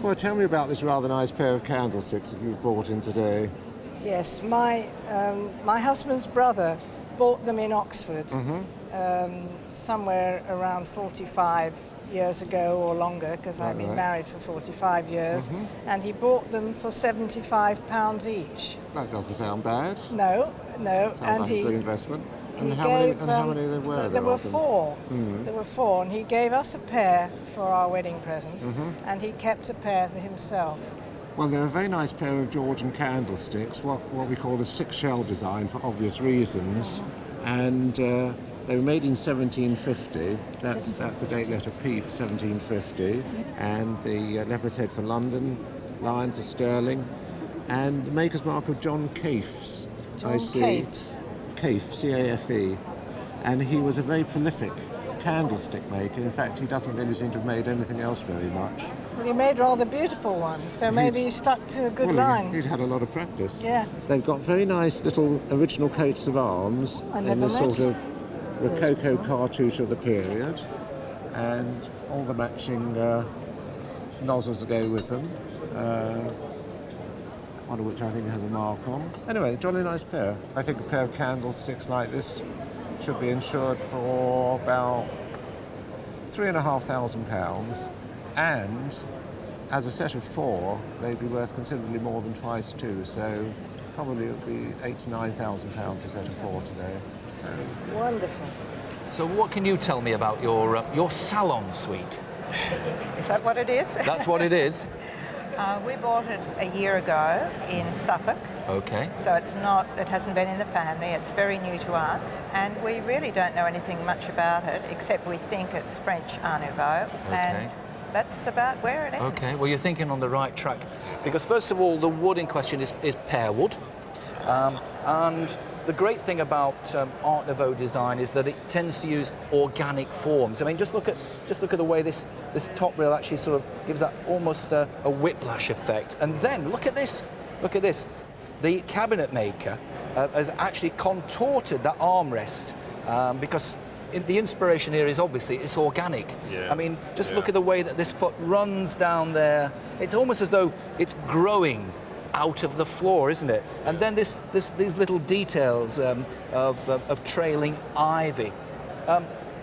Well, tell me about this rather nice pair of candlesticks that you've brought in today. Yes, my husband's brother bought them in Oxford somewhere around 45 years ago or longer, because I've been married for 45 years, and he bought them for £75 each. That doesn't sound bad. No. Sounds And like he, a good investment. he And how many there were? There were four. There were four, and he gave us a pair for our wedding present, and he kept a pair for himself. Well, they're a very nice pair of Georgian candlesticks, what we call a six-shell design for obvious reasons, and they were made in 1750. That's the date letter P for 1750, and the leopard's head for London, lion for sterling, and the maker's mark of John Caifes. I see. Cafe, C-A-F-E, and he was a very prolific candlestick maker. In fact, he doesn't really seem to have made anything else very much. Well, he made rather beautiful ones, so maybe he stuck to a good line. He'd had a lot of practice. Yeah. They've got very nice little original coats of arms in the sort of Rococo cartouche of the period, and all the matching nozzles that go with them. One of which I think has a mark on. Anyway, a jolly nice pair. I think a pair of candlesticks like this should be insured for about £3,500, and as a set of four, they'd be worth considerably more than twice two. So probably it would be £8,000 to £9,000 a set of four today. So wonderful. So what can you tell me about your Salon suite? Is that what it is? That's what it is. We bought it a year ago in Suffolk. Okay. So it hasn't been in the family, it's very new to us, and we really don't know anything much about it, except we think it's French Art Nouveau, and that's about where it is. Okay, well, you're thinking on the right track, because first of all, the wood in question is pearwood, and the great thing about Art Nouveau design is that it tends to use organic forms. I mean, just look at the way this top rail actually sort of gives that almost a whiplash effect. And then look at this. The cabinet maker has actually contorted that armrest because the inspiration here is obviously it's organic. Yeah. I mean, just look at the way that this foot runs down there. It's almost as though it's growing out of the floor, isn't it? And then these little details of trailing ivy.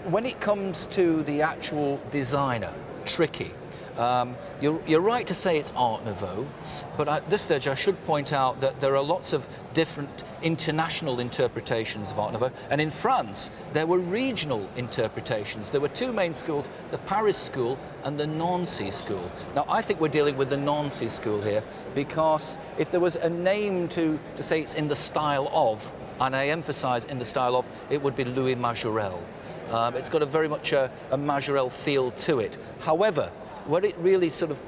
When it comes to the actual designer, tricky. You're right to say it's Art Nouveau, but at this stage I should point out that there are lots of different international interpretations of Art Nouveau, and in France there were regional interpretations. There were two main schools, the Paris school and the Nancy school. Now I think we're dealing with the Nancy school here, because if there was a name to say it's in the style of, and I emphasize in the style of, it would be Louis Majorelle. It's got a very much a Majorelle feel to it. However, where it really sort of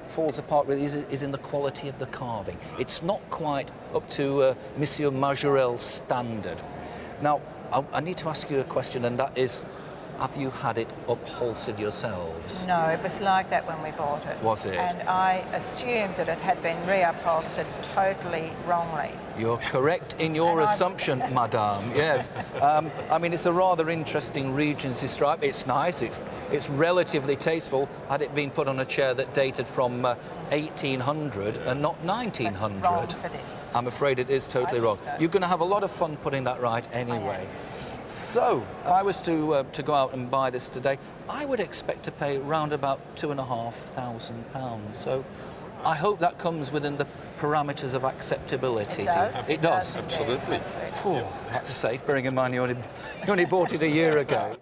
falls apart really is in the quality of the carving. It's not quite up to Monsieur Majorelle's standard. Now, I need to ask you a question, and that is, have you had it upholstered yourselves? No, it was like that when we bought it. Was it? And I assumed that it had been reupholstered totally wrongly. You're correct in your assumption, madame, yes. I mean, it's a rather interesting Regency stripe. It's nice, it's relatively tasteful, had it been put on a chair that dated from 1800 and not 1900. But wrong for this. I'm afraid it is totally wrong. So. You're going to have a lot of fun putting that right anyway. So, if I was to go out and buy this today, I would expect to pay round about £2,500. So, I hope that comes within the parameters of acceptability. It does. It does. Absolutely. That's safe, bearing in mind you only bought it a year ago.